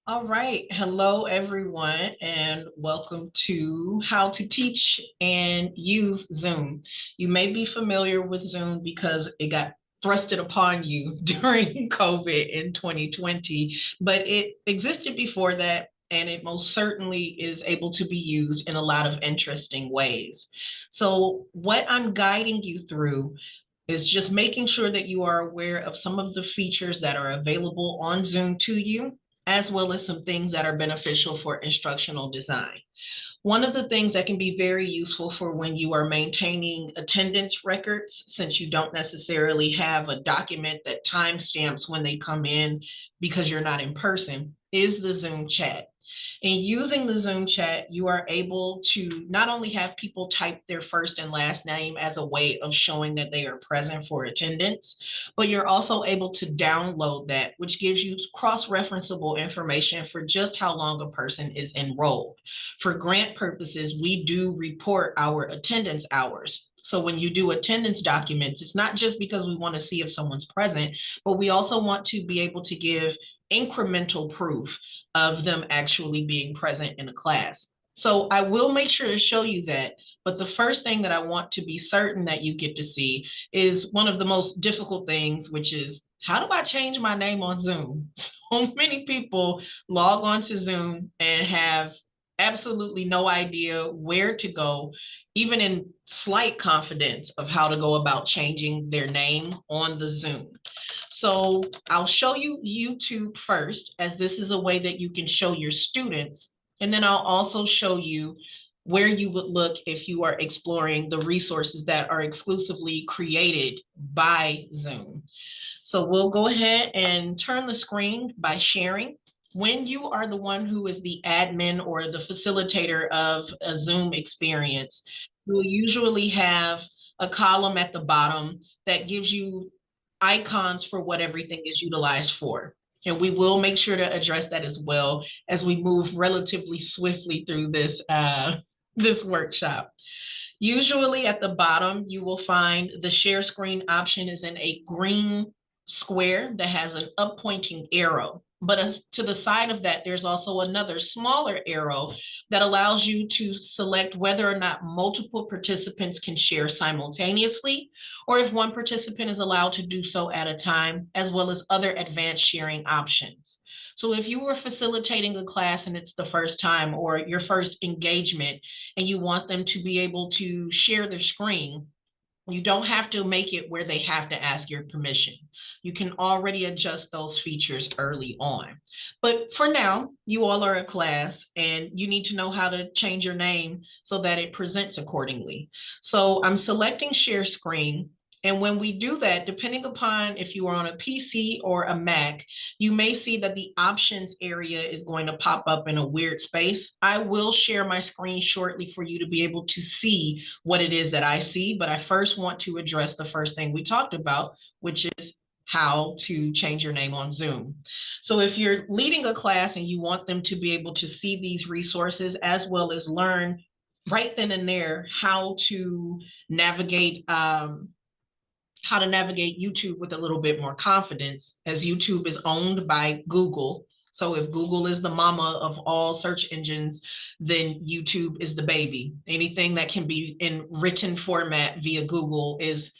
All right. Hello, everyone, and welcome to How to Teach and Use Zoom. You may be familiar with Zoom because it got thrusted upon you during COVID in 2020, but it existed before that, and it most certainly is able to be used in a lot of interesting ways. So, what I'm guiding you through is just making sure that you are aware of some of the features that are available on Zoom to you, as well as some things that are beneficial for instructional design. One of the things that can be very useful for when you are maintaining attendance records, since you don't necessarily have a document that timestamps when they come in because you're not in person, is the Zoom chat. In using the Zoom chat, you are able to not only have people type their first and last name as a way of showing that they are present for attendance, but you're also able to download that, which gives you cross-referenceable information for just how long a person is enrolled. For grant purposes, we do report our attendance hours. So when you do attendance documents, it's not just because we want to see if someone's present, but we also want to be able to give incremental proof of them actually being present in a class. So I will make sure to show you that. But the first thing that I want to be certain that you get to see is one of the most difficult things, which is how do I change my name on Zoom? So many people log on to Zoom and have absolutely no idea where to go, even in slight confidence of how to go about changing their name on the Zoom. So I'll show you YouTube first, as this is a way that you can show your students. And then I'll also show you where you would look if you are exploring the resources that are exclusively created by Zoom. So we'll go ahead and turn the screen by sharing. When you are the one who is the admin or the facilitator of a Zoom experience, you'll usually have a column at the bottom that gives you icons for what everything is utilized for. And we will make sure to address that as well as we move relatively swiftly through this workshop. Usually at the bottom, you will find the share screen option is in a green square that has an up pointing arrow. But as to the side of that, there's also another smaller arrow that allows you to select whether or not multiple participants can share simultaneously, or if one participant is allowed to do so at a time, as well as other advanced sharing options. So if you were facilitating a class and it's the first time or your first engagement and you want them to be able to share their screen, you don't have to make it where they have to ask your permission. You can already adjust those features early on. But for now, you all are a class and you need to know how to change your name so that it presents accordingly. So I'm selecting share screen. And when we do that, depending upon if you are on a PC or a Mac, you may see that the options area is going to pop up in a weird space. I will share my screen shortly for you to be able to see what it is that I see, but I first want to address the first thing we talked about, which is how to change your name on Zoom. So if you're leading a class and you want them to be able to see these resources as well as learn right then and there how to navigate YouTube with a little bit more confidence, as YouTube is owned by Google. So if Google is the mama of all search engines, then YouTube is the baby. Anything that can be in written format via Google is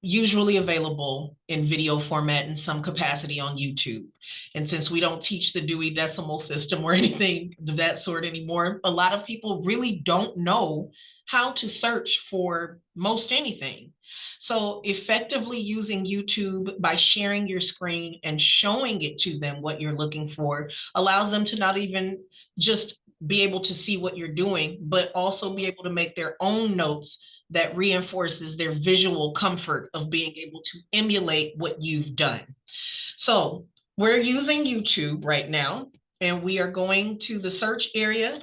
usually available in video format in some capacity on YouTube. And since we don't teach the Dewey Decimal System or anything of that sort anymore, a lot of people really don't know how to search for most anything. So effectively using YouTube by sharing your screen and showing it to them what you're looking for allows them to not even just be able to see what you're doing, but also be able to make their own notes that reinforces their visual comfort of being able to emulate what you've done. So we're using YouTube right now, and we are going to the search area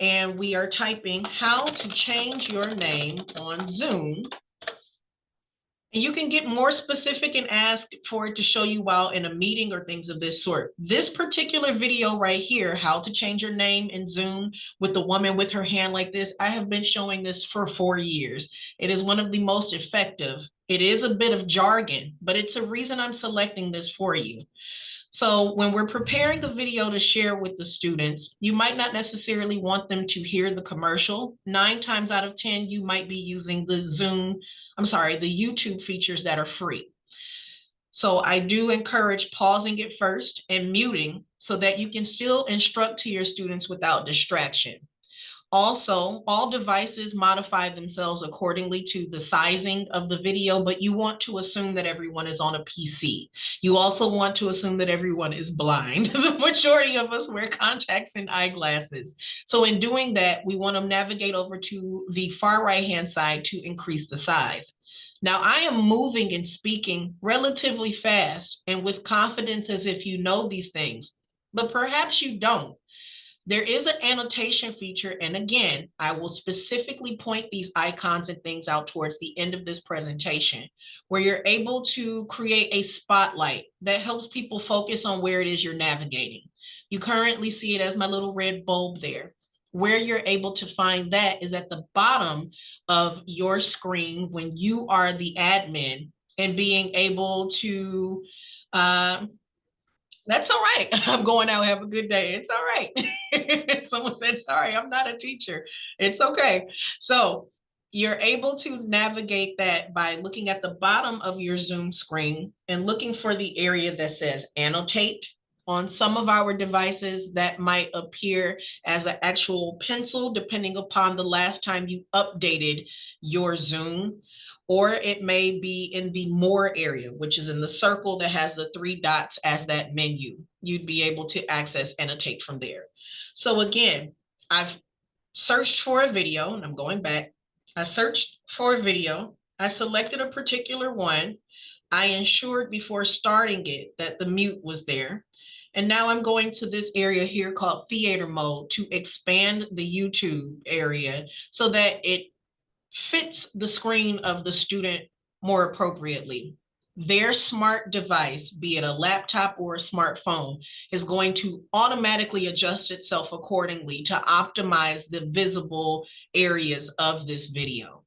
and we are typing how to change your name on Zoom. And you can get more specific and ask for it to show you while in a meeting or things of this sort. This particular video right here, how to change your name in Zoom with the woman with her hand like this, I have been showing this for 4 years. It is one of the most effective. It is a bit of jargon, but it's a reason I'm selecting this for you. So when we're preparing a video to share with the students, you might not necessarily want them to hear the commercial. 9 times out of 10, you might be using the the YouTube features that are free. So I do encourage pausing it first and muting so that you can still instruct to your students without distraction. Also, all devices modify themselves accordingly to the sizing of the video, but you want to assume that everyone is on a PC. You also want to assume that everyone is blind. The majority of us wear contacts and eyeglasses. So in doing that, we want to navigate over to the far right-hand side to increase the size. Now, I am moving and speaking relatively fast and with confidence as if you know these things, but perhaps you don't. There is an annotation feature, and again, I will specifically point these icons and things out towards the end of this presentation, where you're able to create a spotlight that helps people focus on where it is you're navigating. You currently see it as my little red bulb there. Where you're able to find that is at the bottom of your screen when you are the admin and being able to that's all right. I'm going out. Have a good day. It's all right. Someone said, sorry, I'm not a teacher. It's okay. So you're able to navigate that by looking at the bottom of your Zoom screen and looking for the area that says annotate. On some of our devices, that might appear as an actual pencil, depending upon the last time you updated your Zoom. Or it may be in the more area, which is in the circle that has the 3 dots as that menu. You'd be able to access annotate from there. So again, I've searched for a video, and I'm going back. I searched for a video. I selected a particular one. I ensured before starting it that the mute was there. And now I'm going to this area here called theater mode to expand the YouTube area so that it fits the screen of the student more appropriately. Their smart device, be it a laptop or a smartphone, is going to automatically adjust itself accordingly to optimize the visible areas of this video.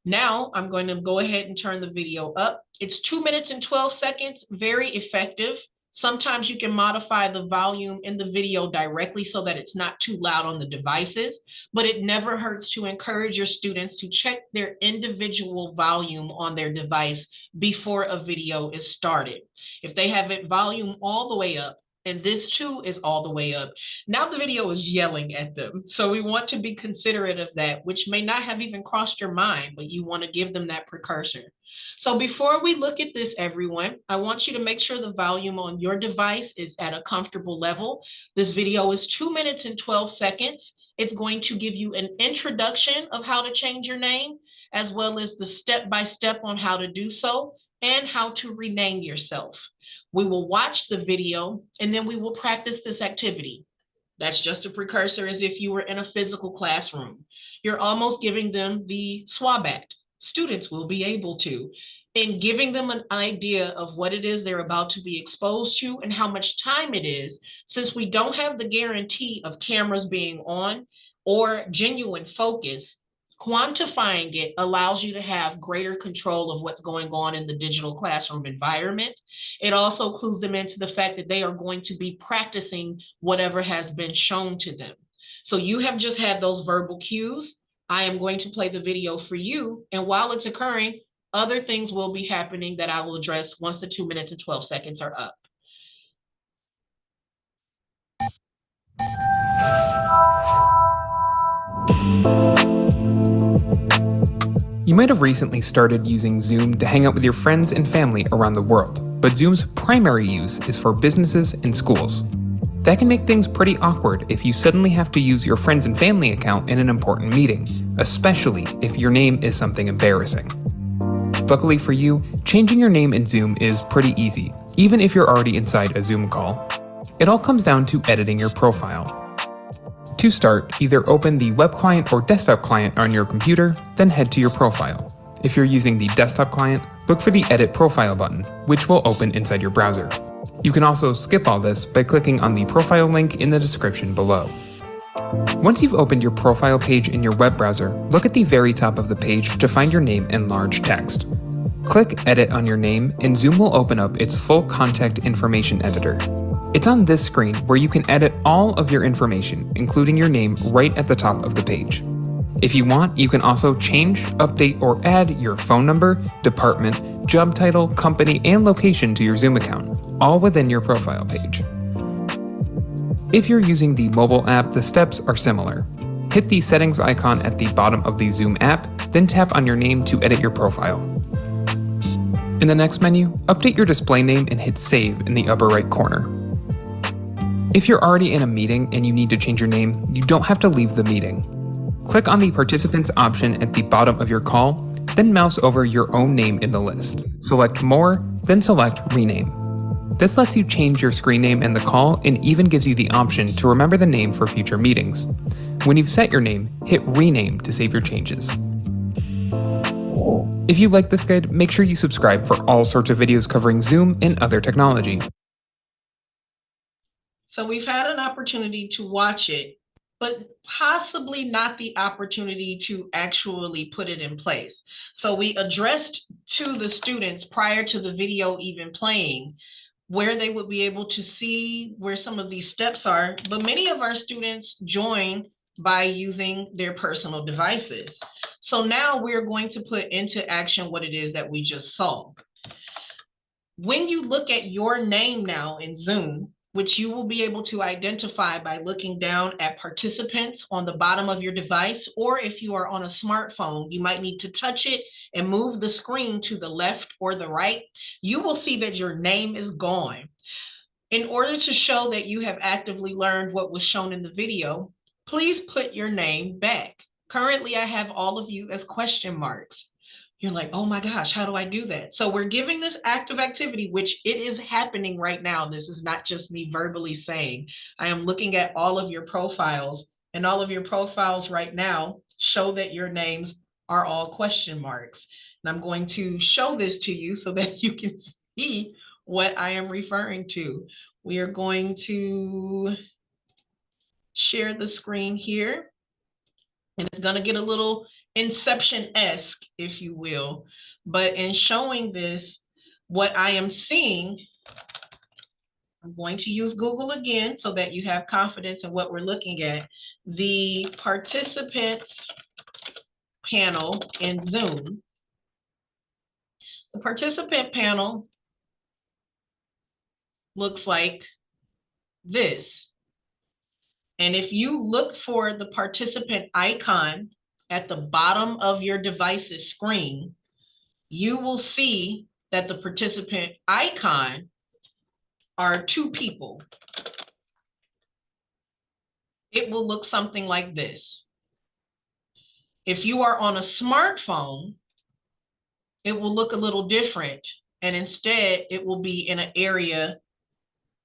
Now I'm going to go ahead and turn the video up. It's 2 minutes and 12 seconds, very effective. Sometimes you can modify the volume in the video directly so that it's not too loud on the devices, but it never hurts to encourage your students to check their individual volume on their device before a video is started. If they have it volume all the way up, and this too is all the way up, now the video is yelling at them. So we want to be considerate of that, which may not have even crossed your mind, but you want to give them that precursor. So before we look at this, everyone, I want you to make sure the volume on your device is at a comfortable level. This video is 2 minutes and 12 seconds. It's going to give you an introduction of how to change your name, as well as the step-by-step on how to do so and how to rename yourself. We will watch the video and then we will practice this activity. That's just a precursor as if you were in a physical classroom. You're almost giving them the swab act. Students will be able to, in giving them an idea of what it is they're about to be exposed to and how much time it is, since we don't have the guarantee of cameras being on or genuine focus. Quantifying it allows you to have greater control of what's going on in the digital classroom environment. It also clues them into the fact that they are going to be practicing whatever has been shown to them. So you have just had those verbal cues. I am going to play the video for you. And while it's occurring, other things will be happening that I will address once the 2 minutes and 12 seconds are up. You might have recently started using Zoom to hang out with your friends and family around the world, but Zoom's primary use is for businesses and schools. That can make things pretty awkward if you suddenly have to use your friends and family account in an important meeting, especially if your name is something embarrassing. Luckily for you, changing your name in Zoom is pretty easy, even if you're already inside a Zoom call. It all comes down to editing your profile. To start, either open the web client or desktop client on your computer, then head to your profile. If you're using the desktop client, look for the Edit Profile button, which will open inside your browser. You can also skip all this by clicking on the profile link in the description below. Once you've opened your profile page in your web browser, look at the very top of the page to find your name in large text. Click Edit on your name, and Zoom will open up its full contact information editor. It's on this screen where you can edit all of your information, including your name, right at the top of the page. If you want, you can also change, update, or add your phone number, department, job title, company, and location to your Zoom account, all within your profile page. If you're using the mobile app, the steps are similar. Hit the settings icon at the bottom of the Zoom app, then tap on your name to edit your profile. In the next menu, update your display name and hit Save in the upper right corner. If you're already in a meeting and you need to change your name, you don't have to leave the meeting. Click on the Participants option at the bottom of your call, then mouse over your own name in the list. Select More, then select Rename. This lets you change your screen name in the call and even gives you the option to remember the name for future meetings. When you've set your name, hit Rename to save your changes. If you like this guide, make sure you subscribe for all sorts of videos covering Zoom and other technology. So we've had an opportunity to watch it, but possibly not the opportunity to actually put it in place. So we addressed to the students prior to the video even playing where they would be able to see where some of these steps are, but many of our students join by using their personal devices. So now we're going to put into action what it is that we just saw. When you look at your name now in Zoom, which you will be able to identify by looking down at participants on the bottom of your device, or if you are on a smartphone, you might need to touch it and move the screen to the left or the right. You will see that your name is gone. In order to show that you have actively learned what was shown in the video, please put your name back. Currently, I have all of you as question marks. You're like, oh my gosh, how do I do that? So we're giving this active activity, which it is happening right now. This is not just me verbally saying. I am looking at all of your profiles, and all of your profiles right now show that your names are all question marks. And I'm going to show this to you so that you can see what I am referring to. We are going to share the screen here, and it's going to get a little Inception-esque, if you will. But in showing this, what I am seeing, I'm going to use Google again so that you have confidence in what we're looking at. The participants panel in Zoom. The participant panel looks like this. And if you look for the participant icon at the bottom of your device's screen, you will see that the participant icon are two people. It will look something like this. If you are on a smartphone, it will look a little different. And instead, it will be in an area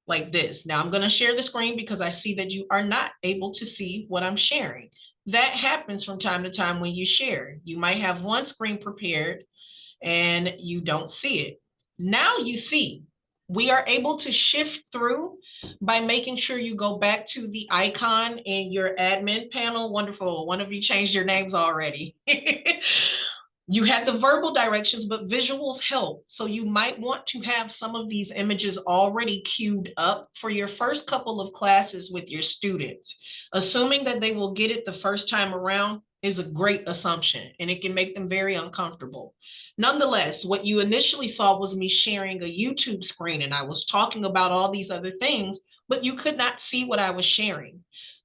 like this. Now I'm going to share the screen because I see that you are not able to see what I'm sharing. That happens from time to time when you share. You might have one screen prepared and you don't see it. Now you see. We are able to shift through by making sure you go back to the icon in your admin panel. Wonderful. One of you changed your names already. You had the verbal directions, but visuals help. So you might want to have some of these images already queued up for your first couple of classes with your students. Assuming that they will get it the first time around is a great assumption, and it can make them very uncomfortable. Nonetheless, what you initially saw was me sharing a YouTube screen, and I was talking about all these other things, but you could not see what I was sharing.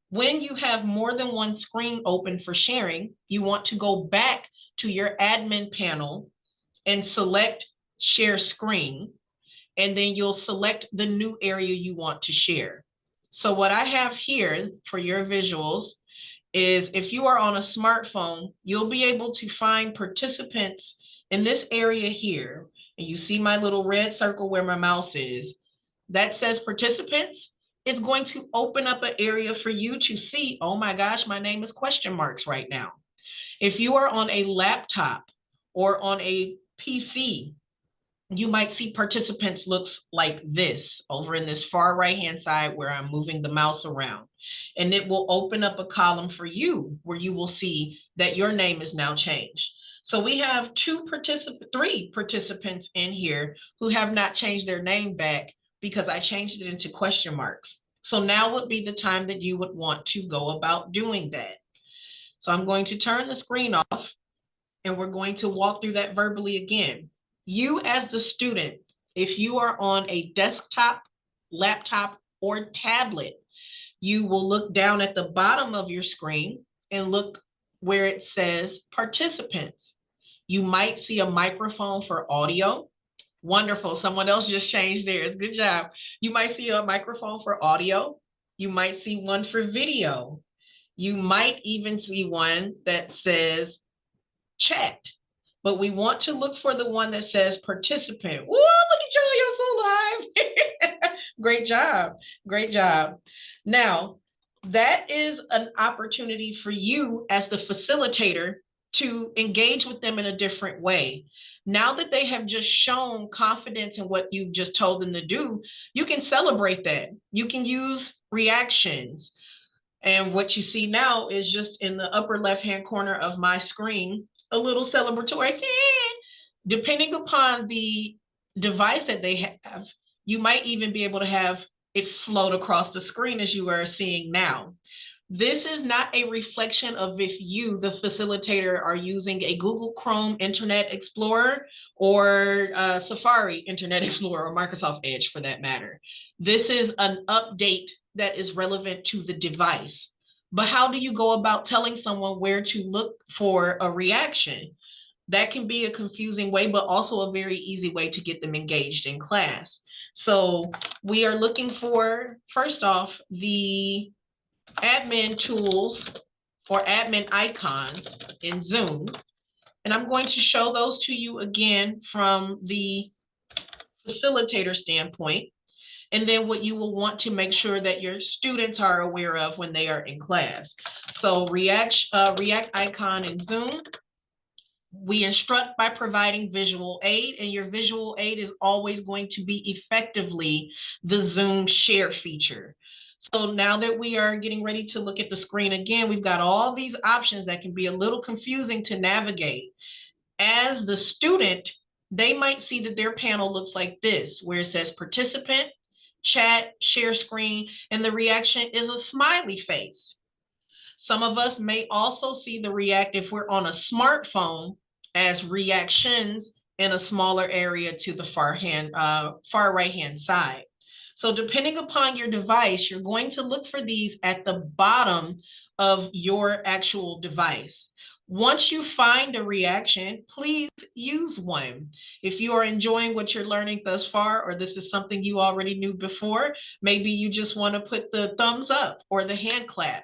When you have more than one screen open for sharing, you want to go back to your admin panel and select share screen, and then you'll select the new area you want to share. So what I have here for your visuals is if you are on a smartphone, you'll be able to find participants in this area here. And you see my little red circle where my mouse is. That says participants. It's going to open up an area for you to see, oh my gosh, my name is question marks right now. If you are on a laptop or on a PC, you might see participants looks like this over in this far right-hand side where I'm moving the mouse around. And it will open up a column for you where you will see that your name is now changed. So we have three participants in here who have not changed their name back because I changed it into question marks. So now would be the time that you would want to go about doing that. So I'm going to turn the screen off and we're going to walk through that verbally again. You as the student, if you are on a desktop, laptop, or tablet, you will look down at the bottom of your screen and look where it says participants. You might see a microphone for audio. Wonderful. Someone else just changed theirs. Good job. You might see a microphone for audio. You might see one for video. You might even see one that says chat. But we want to look for the one that says participant. Whoa, look at y'all, you're so live. Great job. Great job. Now, that is an opportunity for you as the facilitator to engage with them in a different way. Now that they have just shown confidence in what you've just told them to do, you can celebrate that. You can use reactions. And what you see now is just in the upper left-hand corner of my screen, a little celebratory. Depending upon the device that they have, you might even be able to have it float across the screen as you are seeing now. This is not a reflection of if you, the facilitator, are using a Google Chrome Internet Explorer or Safari Internet Explorer or Microsoft Edge for that matter. This is an update that is relevant to the device. But how do you go about telling someone where to look for a reaction? That can be a confusing way, but also a very easy way to get them engaged in class. So we are looking for, first off, the admin tools or admin icons in Zoom. And I'm going to show those to you again from the facilitator standpoint. And then what you will want to make sure that your students are aware of when they are in class. So React icon in Zoom. We instruct by providing visual aid, and your visual aid is always going to be effectively the Zoom share feature. So now that we are getting ready to look at the screen again, we've got all these options that can be a little confusing to navigate. As the student, they might see that their panel looks like this, where it says participant, chat, share screen, and the reaction is a smiley face. Some of us may also see the react if we're on a smartphone as reactions in a smaller area to the far right hand side. So depending upon your device, you're going to look for these at the bottom of your actual device. Once you find a reaction, please use one. If you are enjoying what you're learning thus far, or this is something you already knew before, maybe you just want to put the thumbs up or the hand clap.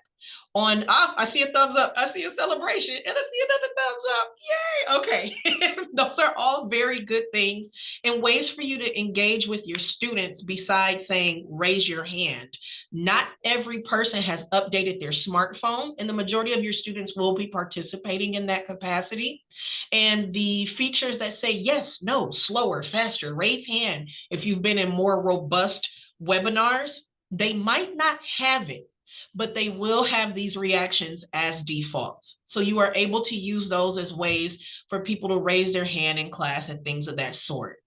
I see a thumbs up, I see a celebration, and I see another thumbs up. Yay, okay. Those are all very good things and ways for you to engage with your students besides saying, raise your hand. Not every person has updated their smartphone, and the majority of your students will be participating in that capacity. And the features that say yes, no, slower, faster, raise hand, if you've been in more robust webinars, they might not have it, but they will have these reactions as defaults. So you are able to use those as ways for people to raise their hand in class and things of that sort.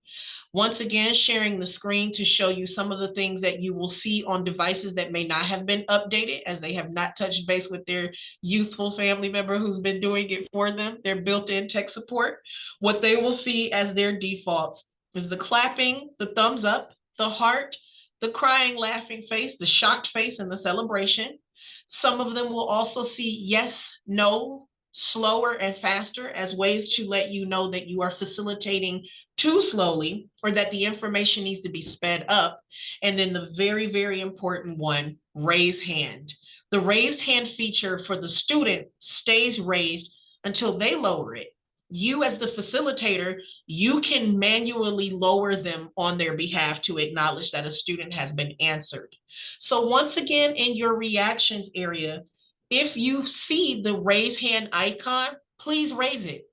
Once again, sharing the screen to show you some of the things that you will see on devices that may not have been updated as they have not touched base with their youthful family member who's been doing it for them, their built-in tech support. What they will see as their defaults is the clapping, the thumbs up, the heart, the crying, laughing face, the shocked face, and the celebration. Some of them will also see yes, no, slower and faster as ways to let you know that you are facilitating too slowly or that the information needs to be sped up. And then the very, very important one, raise hand. The raised hand feature for the student stays raised until they lower it. You as the facilitator, you can manually lower them on their behalf to acknowledge that a student has been answered. So once again, in your reactions area, if you see the raise hand icon, please raise it.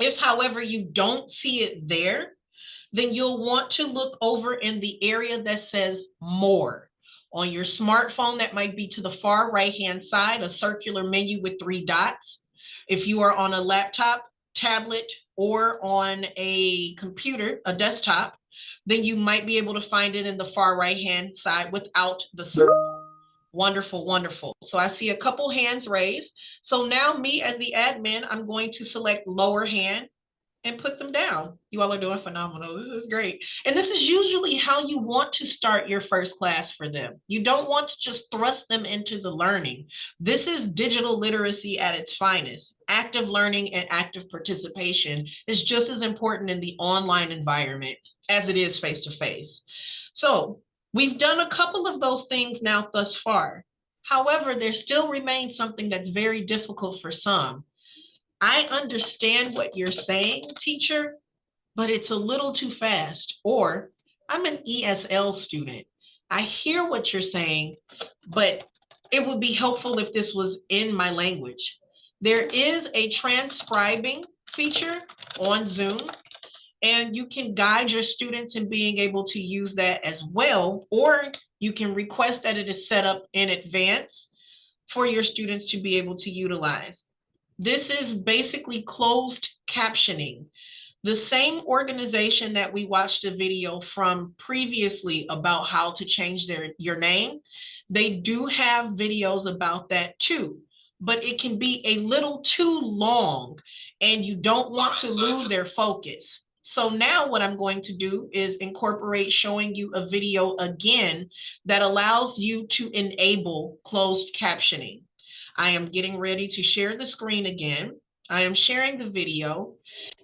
If, however, you don't see it there, then you'll want to look over in the area that says more. On your smartphone, that might be to the far right-hand side, a circular menu with 3 dots. If you are on a laptop, tablet or on a computer, a desktop, then you might be able to find it in the far right-hand side without the circle. Wonderful, wonderful. So I see a couple hands raised. So now me as the admin, I'm going to select lower hand and put them down. You all are doing phenomenal. This is great. And this is usually how you want to start your first class for them. You don't want to just thrust them into the learning. This is digital literacy at its finest. Active learning and active participation is just as important in the online environment as it is face-to-face. So we've done a couple of those things now thus far. However, there still remains something that's very difficult for some. I understand what you're saying, teacher, but it's a little too fast. Or I'm an ESL student. I hear what you're saying, but it would be helpful if this was in my language. There is a transcribing feature on Zoom, and you can guide your students in being able to use that as well, or you can request that it is set up in advance for your students to be able to utilize. This is basically closed captioning. The same organization that we watched a video from previously about how to change your name, they do have videos about that too, but it can be a little too long and you don't want to lose their focus. So now what I'm going to do is incorporate showing you a video again that allows you to enable closed captioning. I am getting ready to share the screen again. I am sharing the video,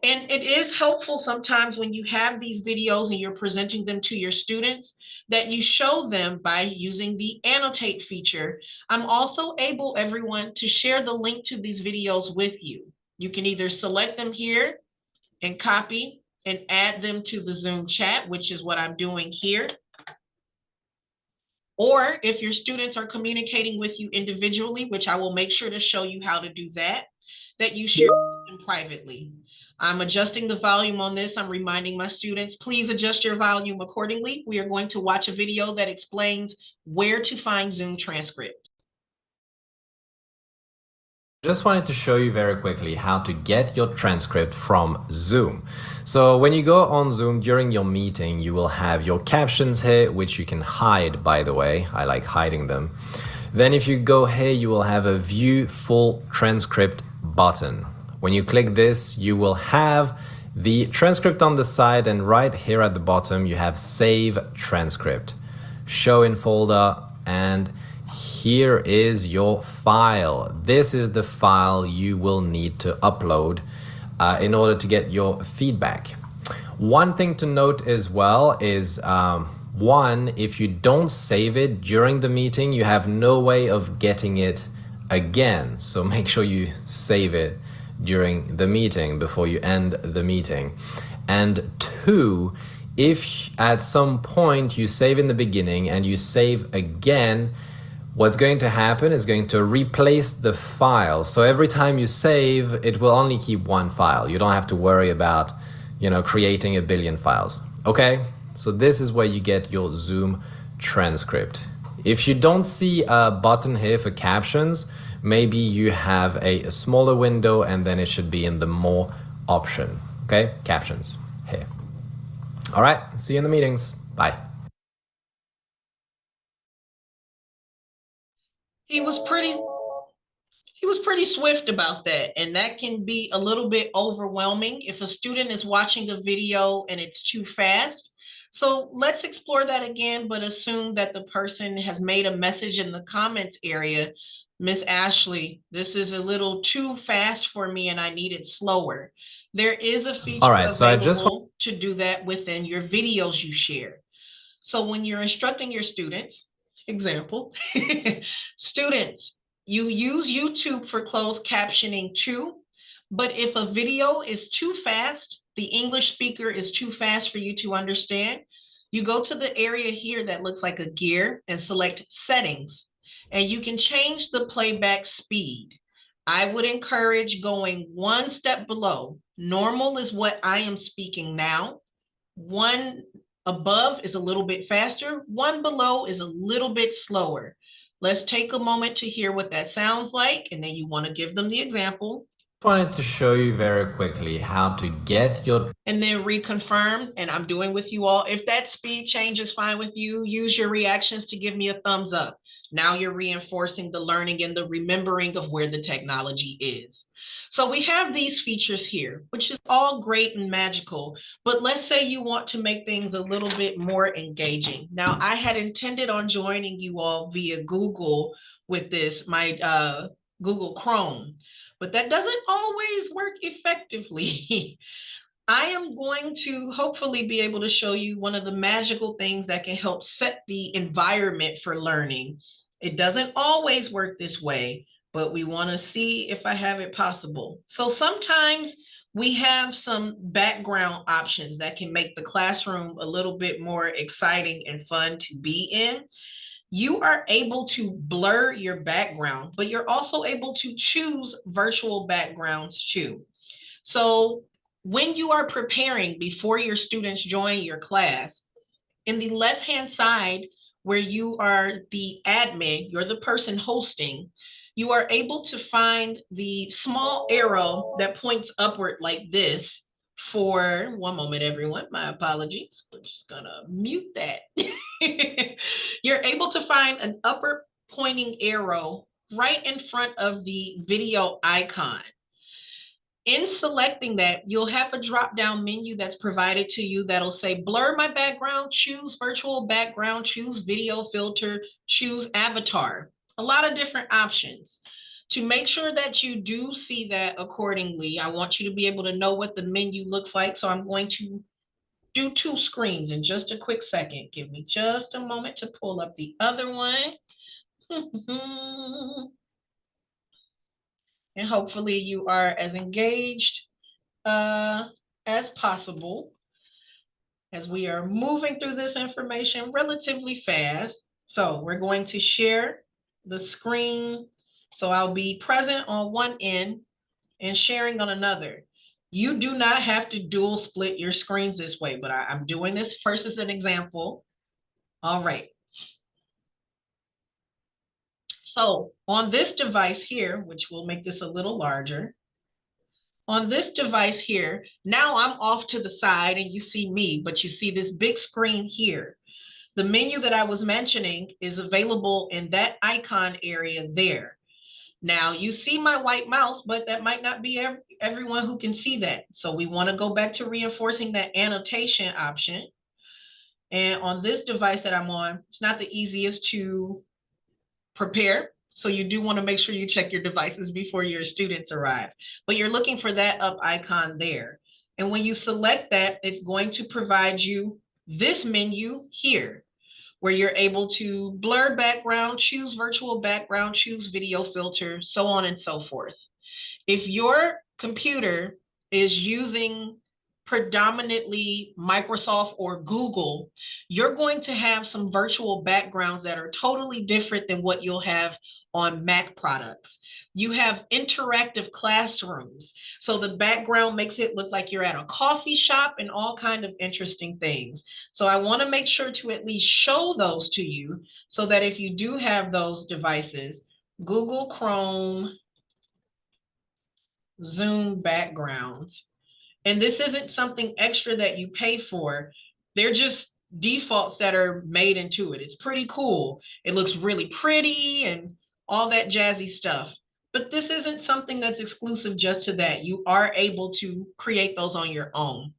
and it is helpful sometimes when you have these videos and you're presenting them to your students that you show them by using the annotate feature. I'm also able, everyone, to share the link to these videos with you. You can either select them here and copy and add them to the Zoom chat, which is what I'm doing here. Or if your students are communicating with you individually, which I will make sure to show you how to do that you share them privately. I'm adjusting the volume on this. I'm reminding my students, please adjust your volume accordingly. We are going to watch a video that explains where to find Zoom transcript. Just wanted to show you very quickly how to get your transcript from Zoom. So when you go on Zoom during your meeting, you will have your captions here, which you can hide, by the way. I like hiding them. Then if you go here, you will have a view full transcript button. When you click this, you will have the transcript on the side, and right here at the bottom, you have save transcript, show in folder, and here is your file. This is the file you will need to upload in order to get your feedback. One thing to note as well is one, if you don't save it during the meeting, you have no way of getting it again. So make sure you save it during the meeting before you end the meeting. And two, if at some point you save in the beginning and you save again, what's going to happen is going to replace the file. So every time you save, it will only keep one file. You don't have to worry about, creating a billion files. Okay? So this is where you get your Zoom transcript. If you don't see a button here for captions, maybe you have a smaller window and then it should be in the more option. Okay? Captions here. All right. See you in the meetings. Bye. He was pretty swift about that, and that can be a little bit overwhelming if a student is watching a video and it's too fast. So let's explore that again, but assume that the person has made a message in the comments area. Miss Ashley, this is a little too fast for me and I need it slower. There is a feature available to do that within your videos you share. So when you're instructing your students, example, students, you use YouTube for closed captioning too, but if a video is too fast, the English speaker is too fast for you to understand, you go to the area here that looks like a gear and select settings, and you can change the playback speed. I would encourage going one step below. Normal is what I am speaking now. One above is a little bit faster. One below is a little bit slower. Let's take a moment to hear what that sounds like, and then you want to give them the example. Wanted to show you very quickly how to get your and then reconfirm, and I'm doing with you all. If that speed change is fine with you, use your reactions to give me a thumbs up. Now you're reinforcing the learning and the remembering of where the technology is. So we have these features here, which is all great and magical, but let's say you want to make things a little bit more engaging. Now, I had intended on joining you all via Google with this, my Google Chrome, but that doesn't always work effectively. I am going to hopefully be able to show you one of the magical things that can help set the environment for learning. It doesn't always work this way, but we want to see if I have it possible. So sometimes we have some background options that can make the classroom a little bit more exciting and fun to be in. You are able to blur your background, but you're also able to choose virtual backgrounds too. So when you are preparing before your students join your class, in the left-hand side where you are the admin, you're the person hosting, you are able to find the small arrow that points upward like this for, one moment, everyone, my apologies. We're just gonna mute that. You're able to find an upper pointing arrow right in front of the video icon. In selecting that, you'll have a drop-down menu that's provided to you that'll say blur my background, choose virtual background, choose video filter, choose avatar. A lot of different options. To make sure that you do see that accordingly, I want you to be able to know what the menu looks like. So I'm going to do two screens in just a quick second. Give me just a moment to pull up the other one. And hopefully you are as engaged as possible as we are moving through this information relatively fast. So we're going to share the screen. So I'll be present on one end and sharing on another. You do not have to dual split your screens this way, but I'm doing this first as an example. All right. So on this device here, which will make this a little larger, on this device here, now I'm off to the side and you see me, but you see this big screen here. The menu that I was mentioning is available in that icon area there. Now you see my white mouse, but that might not be everyone who can see that. So we want to go back to reinforcing that annotation option. And on this device that I'm on, it's not the easiest to prepare. So you do want to make sure you check your devices before your students arrive, but you're looking for that up icon there. And when you select that, it's going to provide you this menu here, where you're able to blur background, choose virtual background, choose video filter, so on and so forth. If your computer is using predominantly Microsoft or Google, you're going to have some virtual backgrounds that are totally different than what you'll have on Mac products. You have interactive classrooms. So the background makes it look like you're at a coffee shop and all kind of interesting things. So I want to make sure to at least show those to you so that if you do have those devices, Google Chrome, Zoom backgrounds. And this isn't something extra that you pay for. They're just defaults that are made into it. It's pretty cool. It looks really pretty and all that jazzy stuff. But this isn't something that's exclusive just to that. You are able to create those on your own.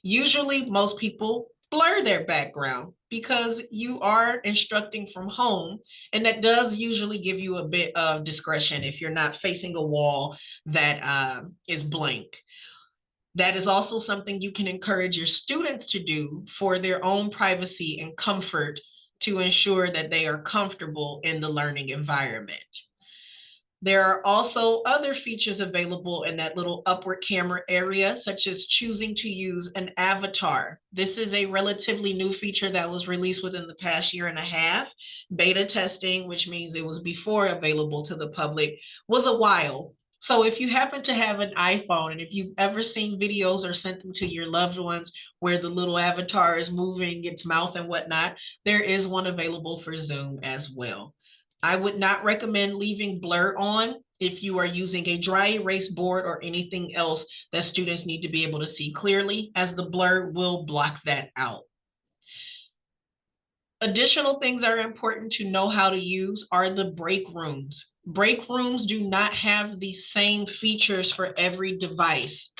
Usually, most people blur their background because you are instructing from home. And that does usually give you a bit of discretion if you're not facing a wall that is blank. That is also something you can encourage your students to do for their own privacy and comfort to ensure that they are comfortable in the learning environment. There are also other features available in that little upward camera area, such as choosing to use an avatar. This is a relatively new feature that was released within the past year and a half. Beta testing, which means it was before available to the public, was a while. So if you happen to have an iPhone and if you've ever seen videos or sent them to your loved ones where the little avatar is moving its mouth and whatnot, there is one available for Zoom as well. I would not recommend leaving blur on if you are using a dry erase board or anything else that students need to be able to see clearly, as the blur will block that out. Additional things that are important to know how to use are the break rooms. Break rooms do not have the same features for every device.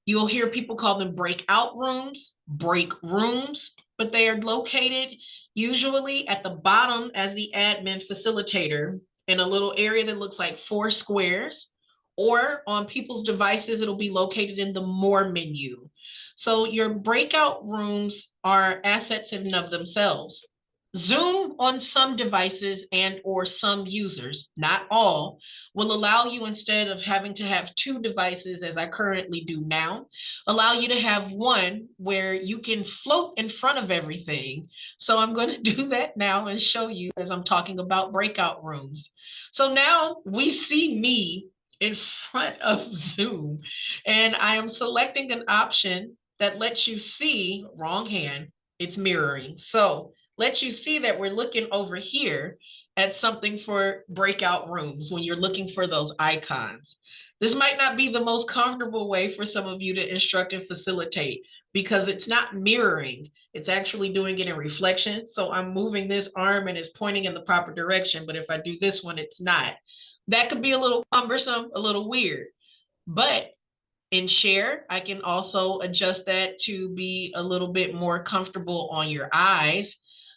You'll hear people call them breakout rooms, break rooms, but they are located usually at the bottom as the admin facilitator in a little area that looks like 4 squares, or on people's devices, it'll be located in the more menu. So your breakout rooms are assets in and of themselves. Zoom on some devices and or some users, not all, will allow you, instead of having to have 2 devices as I currently do now, allow you to have one where you can float in front of everything. So I'm going to do that now and show you as I'm talking about breakout rooms. So now we see me in front of Zoom, and I am selecting an option that lets you see, wrong hand, it's mirroring. So lets you see that we're looking over here at something for breakout rooms when you're looking for those icons. This might not be the most comfortable way for some of you to instruct and facilitate because it's not mirroring. It's actually doing it in reflection. So I'm moving this arm and it's pointing in the proper direction. But if I do this one, it's not. That could be a little cumbersome, a little weird. But in share, I can also adjust that to be a little bit more comfortable on your eyes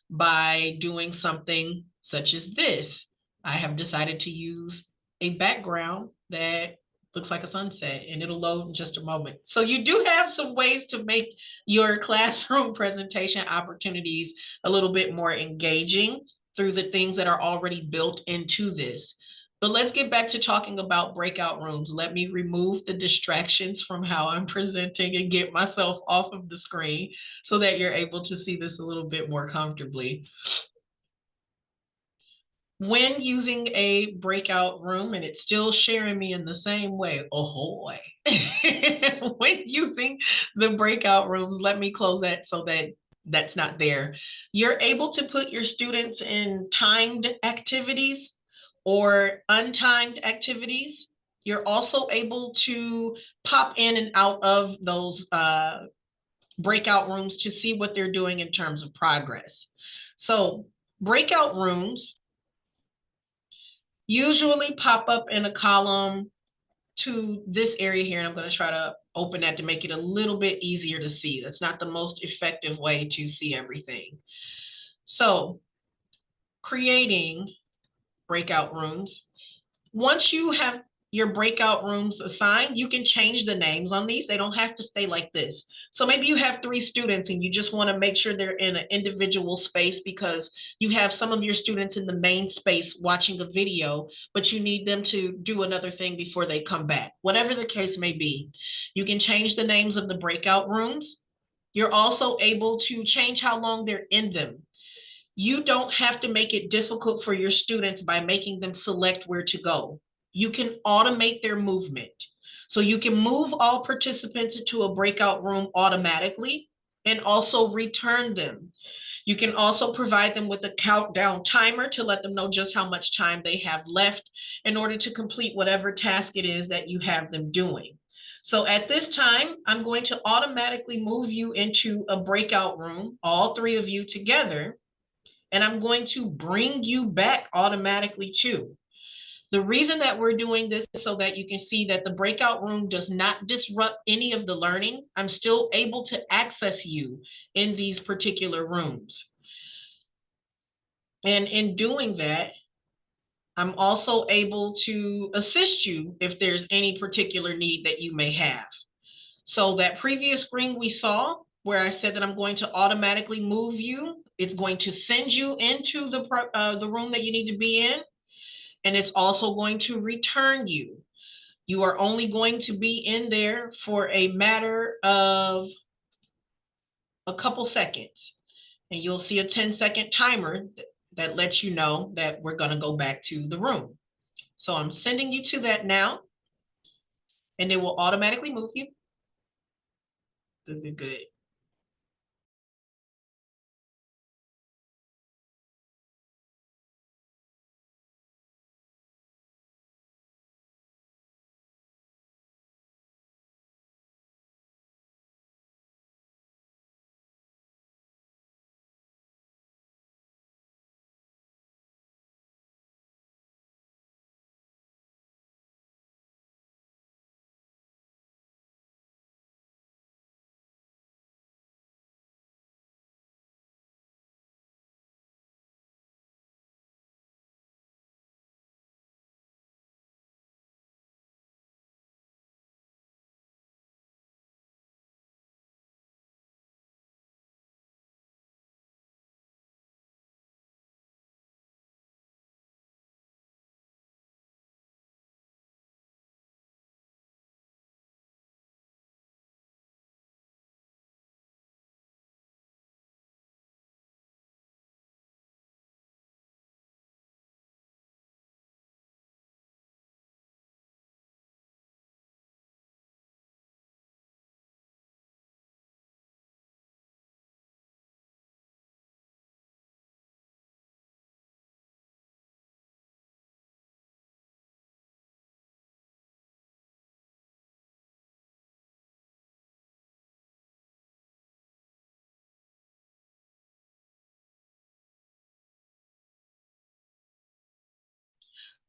by doing something such as this. I have decided to use a background that looks like a sunset, and it'll load in just a moment. So you do have some ways to make your classroom presentation opportunities a little bit more engaging through the things that are already built into this. But let's get back to talking about breakout rooms. Let me remove the distractions from how I'm presenting and get myself off of the screen so that you're able to see this a little bit more comfortably. When using a breakout room, and it's still sharing me in the same way, ahoy. When using the breakout rooms, let me close that so that that's not there. You're able to put your students in timed activities or untimed activities. You're also able to pop in and out of those breakout rooms to see what they're doing in terms of progress. So breakout rooms usually pop up in a column to this area here, and I'm going to try to open that to make it a little bit easier to see. That's not the most effective way to see everything. So creating breakout rooms. Once you have your breakout rooms assigned, you can change the names on these. They don't have to stay like this. So maybe you have 3 students and you just want to make sure they're in an individual space because you have some of your students in the main space watching a video, but you need them to do another thing before they come back. Whatever the case may be, you can change the names of the breakout rooms. You're also able to change how long they're in them. You don't have to make it difficult for your students by making them select where to go. You can automate their movement. So you can move all participants into a breakout room automatically and also return them. You can also provide them with a countdown timer to let them know just how much time they have left in order to complete whatever task it is that you have them doing. So at this time, I'm going to automatically move you into a breakout room, all 3 of you together, and I'm going to bring you back automatically too. The reason that we're doing this is so that you can see that the breakout room does not disrupt any of the learning. I'm still able to access you in these particular rooms. And in doing that, I'm also able to assist you if there's any particular need that you may have. So that previous screen we saw where I said that I'm going to automatically move you, it's going to send you into the room that you need to be in, and it's also going to return you. You are only going to be in there for a matter of a couple seconds, and you'll see a 10-second timer that lets you know that we're going to go back to the room. So I'm sending you to that now, and it will automatically move you. Good, good.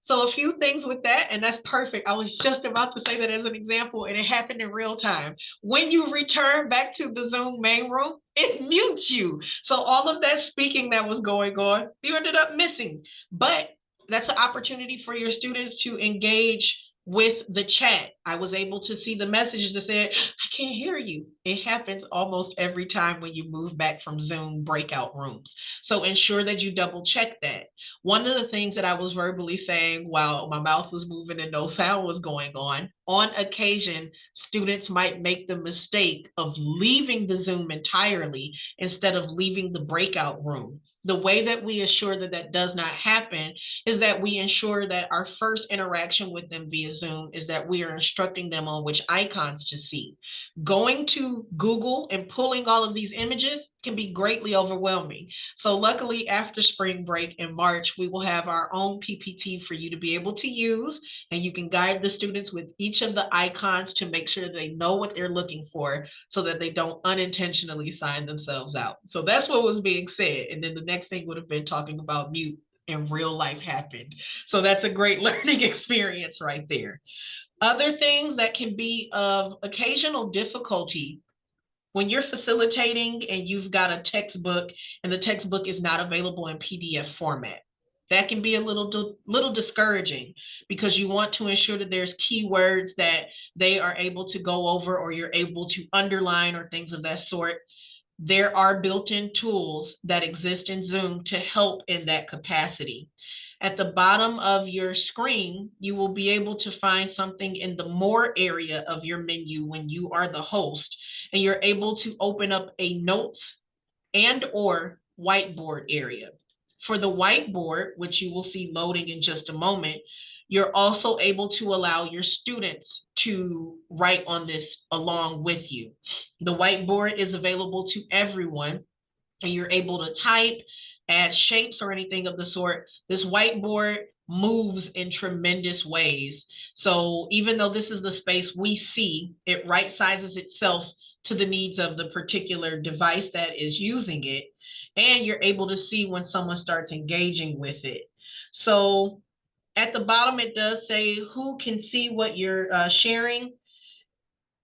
So a few things with that, and that's perfect. I was just about to say that as an example, and it happened in real time. When you return back to the Zoom main room, it mutes you. So all of that speaking that was going on, you ended up missing. But that's an opportunity for your students to engage with the chat. I was able to see the messages that said, I can't hear you. It happens almost every time when you move back from Zoom breakout rooms. So ensure that you double check that. One of the things that I was verbally saying while my mouth was moving and no sound was going on occasion, students might make the mistake of leaving the Zoom entirely instead of leaving the breakout room. The way that we assure that that does not happen is that we ensure that our first interaction with them via Zoom is that we are instructing them on which icons to see. Going to Google and pulling all of these images can be greatly overwhelming. So luckily, after spring break in March, we will have our own PPT for you to be able to use, and you can guide the students with each of the icons to make sure they know what they're looking for so that they don't unintentionally sign themselves out. So that's what was being said. And then the next thing would have been talking about mute and real life happened. So that's a great learning experience right there. Other things that can be of occasional difficulty when you're facilitating and you've got a textbook and the textbook is not available in PDF format. That can be a little discouraging because you want to ensure that there's keywords that they are able to go over or you're able to underline or things of that sort. There are built-in tools that exist in Zoom to help in that capacity. At the bottom of your screen, you will be able to find something in the More area of your menu when you are the host, and you're able to open up a notes and or whiteboard area. For the whiteboard, which you will see loading in just a moment, you're also able to allow your students to write on this along with you. The whiteboard is available to everyone, and you're able to type, add shapes or anything of the sort. This whiteboard moves in tremendous ways. So even though this is the space we see, it right sizes itself to the needs of the particular device that is using it. And you're able to see when someone starts engaging with it. So at the bottom, it does say who can see what you're sharing.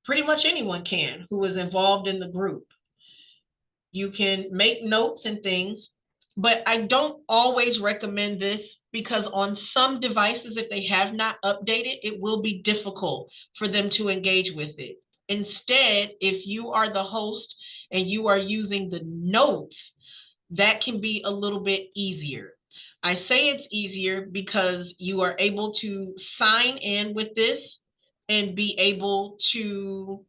Pretty much anyone can who is involved in the group. You can make notes and things, but I don't always recommend this because on some devices, if they have not updated, it will be difficult for them to engage with it. Instead, if you are the host and you are using the notes, that can be a little bit easier. I say it's easier because you are able to sign in with this and be able to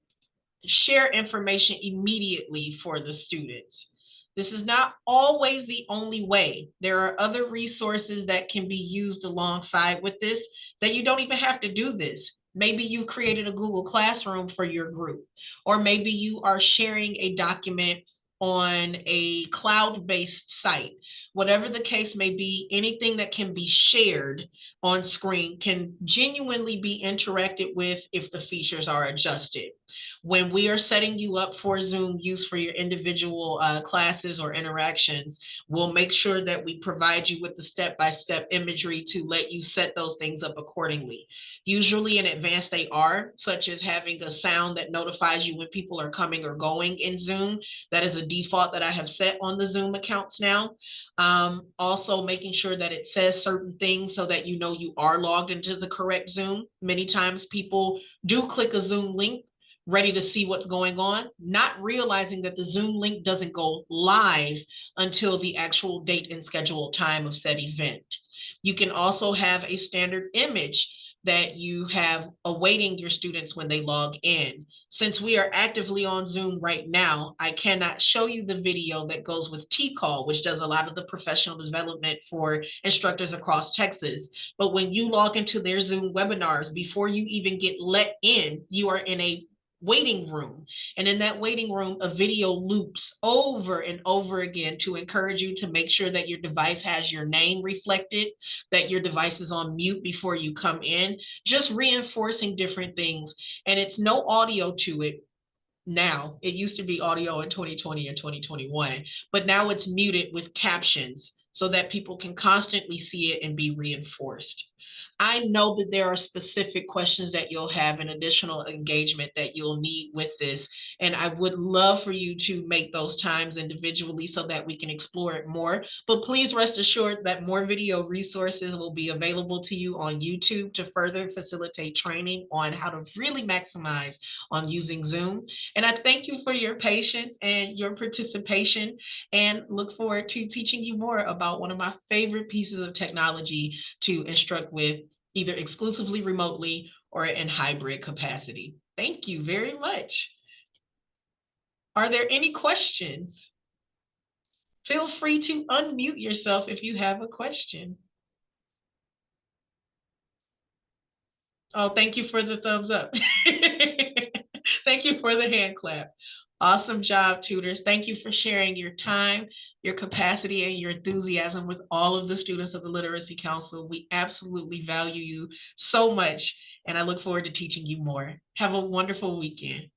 share information immediately for the students. This is not always the only way. There are other resources that can be used alongside with this that you don't even have to do this. Maybe you created a Google Classroom for your group, or maybe you are sharing a document on a cloud-based site. Whatever the case may be, anything that can be shared on screen can genuinely be interacted with if the features are adjusted. When we are setting you up for Zoom use for your individual classes or interactions, we'll make sure that we provide you with the step-by-step imagery to let you set those things up accordingly. Usually in advance they are, such as having a sound that notifies you when people are coming or going in Zoom. That is a default that I have set on the Zoom accounts now. Also making sure that it says certain things so that you know you are logged into the correct Zoom. Many times people do click a Zoom link ready to see what's going on, not realizing that the Zoom link doesn't go live until the actual date and scheduled time of said event. You can also have a standard image that you have awaiting your students when they log in. Since we are actively on Zoom right now, I cannot show you the video that goes with T-Call, which does a lot of the professional development for instructors across Texas. But when you log into their Zoom webinars, before you even get let in, you are in a waiting room. And in that waiting room, a video loops over and over again to encourage you to make sure that your device has your name reflected, that your device is on mute before you come in, just reinforcing different things. And it's no audio to it. Now, it used to be audio in 2020 and 2021, but now it's muted with captions so that people can constantly see it and be reinforced. I know that there are specific questions that you'll have and additional engagement that you'll need with this. And I would love for you to make those times individually so that we can explore it more. But please rest assured that more video resources will be available to you on YouTube to further facilitate training on how to really maximize on using Zoom. And I thank you for your patience and your participation, and look forward to teaching you more about one of my favorite pieces of technology to instruct with, either exclusively remotely or in hybrid capacity. Thank you very much. Are there any questions? Feel free to unmute yourself if you have a question. Oh, thank you for the thumbs up. Thank you for the hand clap. Awesome job, tutors. Thank you for sharing your time, your capacity, and your enthusiasm with all of the students of the Literacy Council. We absolutely value you so much, and I look forward to teaching you more. Have a wonderful weekend.